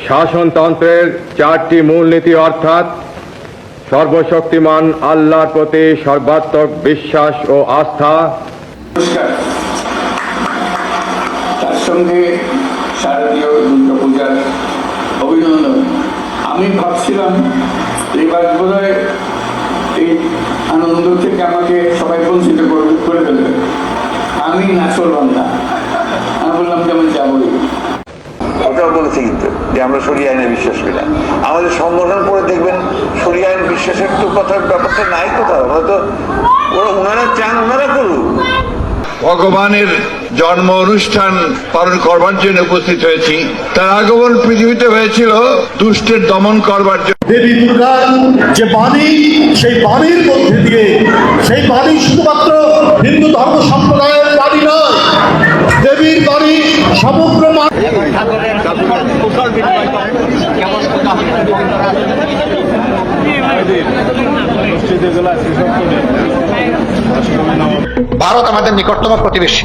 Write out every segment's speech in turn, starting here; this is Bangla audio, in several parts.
শাসনতন্ত্রের চারটি মূলনীতি অর্থাৎ সর্বশক্তিমান আল্লাহর প্রতি সর্বাত্মক বিশ্বাস ও আস্থা, তার সঙ্গে শারদীয় দুর্গাপূজার অভিনন্দন। আমি ভাবছিলাম এবার বোধহয় এই আনন্দ থেকে আমাকে সবাই বঞ্চিত করে ফেলবে। আমি নাচলাম না, আমি বললাম যে আমি যাবই। ওটাও বলেছে কিন্তু যে আমরা শরিয়া আইনে বিশ্বাস করি না। আমাদের সংগঠন পড়ে দেখবেন শরিয়া আইন বিশ্বাসের তো কথার ব্যাপারটা নাই কোথাও। হয়তো ওনারা চান ওনারা করুক। ভগবানের জন্ম অনুষ্ঠান পালন করবার জন্য উপস্থিত হয়েছি। তার আগমন পৃথিবীতে হয়েছিল দুষ্টের দমন করবার জন্য। দেবী দুর্গার যে বাণী, সেই বাণীর মধ্যে দিয়ে, সেই বাণী শুধুমাত্র হিন্দু ধর্ম সম্প্রদায়ের বাণী নয়, দেবীর বাণী সমগ্র ভারত আমাদের নিকটতম প্রতিবেশী।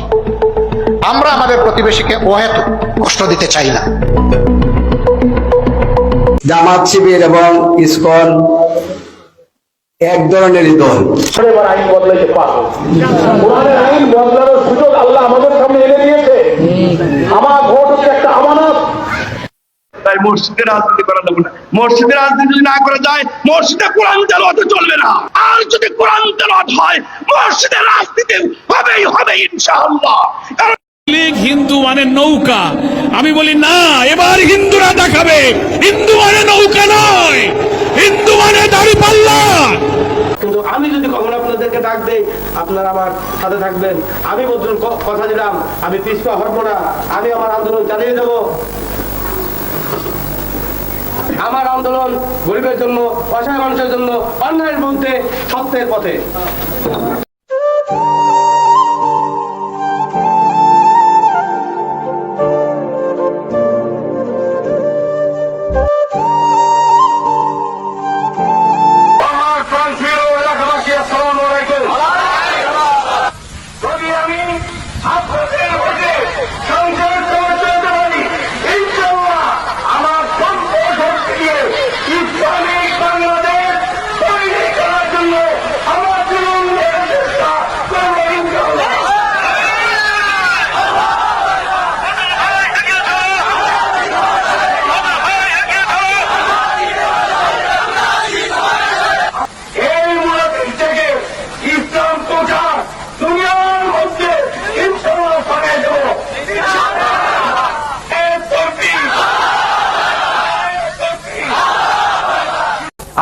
আমরা আমাদের প্রতিবেশীকে অহেতুক কষ্ট দিতে চাই না। জামাত শিবির এবং ইসকন এক ধরনেরই দল। আইন বদলাইতে পারবো, কোরআনের আইন বদলানোর সুযোগ আল্লাহ আমাদের সামনে এনে দিয়েছে। আমার ভোট হচ্ছে একটা আমানত। তাই মসজিদের রাজনীতি করা যাবে না। মসজিদের রাজনীতি যদি না করা যায়, মসজিদে কোরআন তেলাওয়াত চলবে না। আর যদি কোরআন তেলাওয়াত হয়, মসজিদের রাজনীতি হবেই হবে ইনশাআল্লাহ। হিন্দু মানে নৌকা, আমি বলি না, এবার হিন্দুরা দেখাবে হিন্দু মানে নৌকা নয়, হিন্দু মানে দাঁড়িপাল্লা। কিন্তু আমি যদি কখনো আপনাদেরকে ডাক দেই, আপনারা আমার সাথে থাকবেন। আমি বদরুল কথা দিলাম, আমি পিছপা হব না। আমি আমার আন্দোলন চালিয়ে যাব। আমার আন্দোলন গরিবের জন্য, অসহায় মানুষের জন্য, অন্যায়ের বিরুদ্ধে, সত্যের পথে।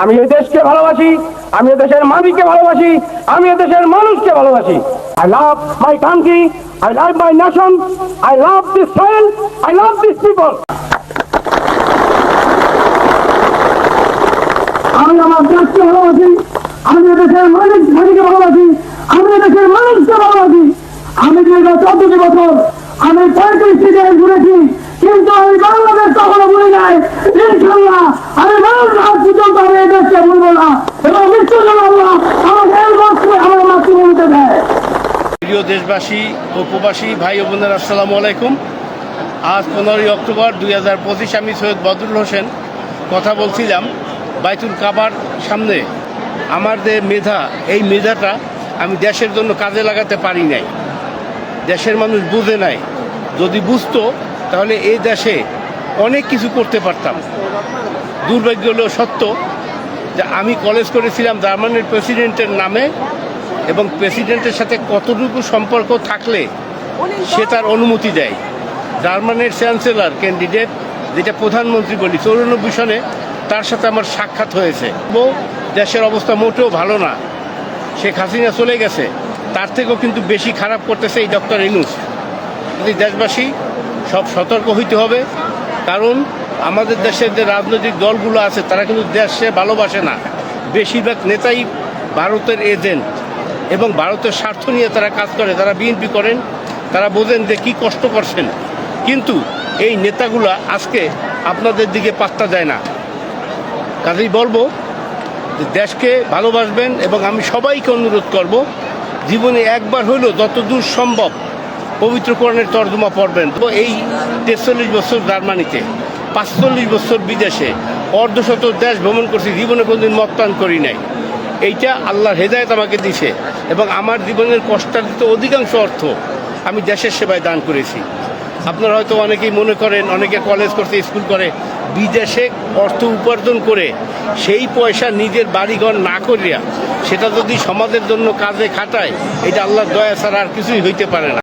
আমি এই দেশকে ভালোবাসি, আমি এই দেশের মাটিকে ভালোবাসি, আমি এই দেশের মানুষকে ভালোবাসি। I love my country, I love my nation, I love this soil, I love these people. আমি আমার দেশকে ভালোবাসি, আমি এই দেশের মাটিকে ভালোবাসি, আমি এই দেশের মানুষকে ভালোবাসি। আমি দীর্ঘ 14 বছর আমি 35টি দেশ ঘুরেছি, কিন্তু আমি বাংলাদেশ কখনো ভুলি নাই। ইনশাআল্লাহ আমি মানুষ রাত পর্যন্ত আমি এই দেশকে ভুলবো না, এবং মৃত্যুর জন্য আল্লাহ আমাকে আমার মাতৃভূমিতে দেয়। প্রিয় দেশবাসী ও প্রবাসী ভাই ও বোনেরা, আসসালামু আলাইকুম। আজ 15ই অক্টোবর 2025। আমি সৈয়দ বদরুল হোসেন কথা বলছিলাম বাইতুল কাবার সামনে। আমার যে মেধা, এই মেধাটা আমি দেশের জন্য কাজে লাগাতে পারি নাই। দেশের মানুষ বুঝে নাই। যদি বুঝতো তাহলে এই দেশে অনেক কিছু করতে পারতাম। দুর্ভাগ্য হলেও সত্য যে আমি কলেজ করেছিলাম জার্মানির প্রেসিডেন্টের নামে, এবং প্রেসিডেন্টের সাথে কতটুকু সম্পর্ক থাকলে সে তার অনুমতি দেয়। জার্মানির চ্যান্সেলর ক্যান্ডিডেট, যেটা প্রধানমন্ত্রী বলি, 94 সনে তার সাথে আমার সাক্ষাৎ হয়েছে। দেশের অবস্থা মোটেও ভালো না। শেখ হাসিনা চলে গেছে, তার থেকেও কিন্তু বেশি খারাপ করতেছে এই ডক্টর ইউনূস। যদি দেশবাসী সব সতর্ক হইতে হবে, কারণ আমাদের দেশের যে রাজনৈতিক দলগুলো আছে তারা কিন্তু দেশে ভালোবাসে না। বেশিরভাগ নেতাই ভারতের এজেন্ট এবং ভারতের স্বার্থ নিয়ে তারা কাজ করে। তারা বিএনপি করেন, তারা বোঝেন যে কী কষ্ট করছেন, কিন্তু এই নেতাগুলা আজকে আপনাদের দিকে পাত্তা দেয় না। কাজেই বলবো যে দেশকে ভালোবাসবেন, এবং আমি সবাইকে অনুরোধ করব জীবনে একবার হইলেও যতদূর সম্ভব পবিত্র কোরআনের তর্জমা পড়বেন। তো এই 43 বছর জার্মানিতে 45 বছর বিদেশে, অর্ধশত দেশ ভ্রমণ করছি, জীবনে কোনোদিন মদ পান করি নাই। এইটা আল্লাহর হেদায়েত আমাকে দিছে, এবং আমার জীবনের কষ্টার্জিত অধিকাংশ অর্থ আমি দেশের সেবায় দান করেছি। আপনারা হয়তো অনেকেই মনে করেন, অনেকে কলেজ করতে, স্কুল করে, বিদেশে অর্থ উপার্জন করে সেই পয়সা নিজের বাড়িঘর না করিয়া সেটা যদি সমাজের জন্য কাজে খাটায়, এটা আল্লাহর দয়া ছাড়া আর কিছুই হইতে পারে না।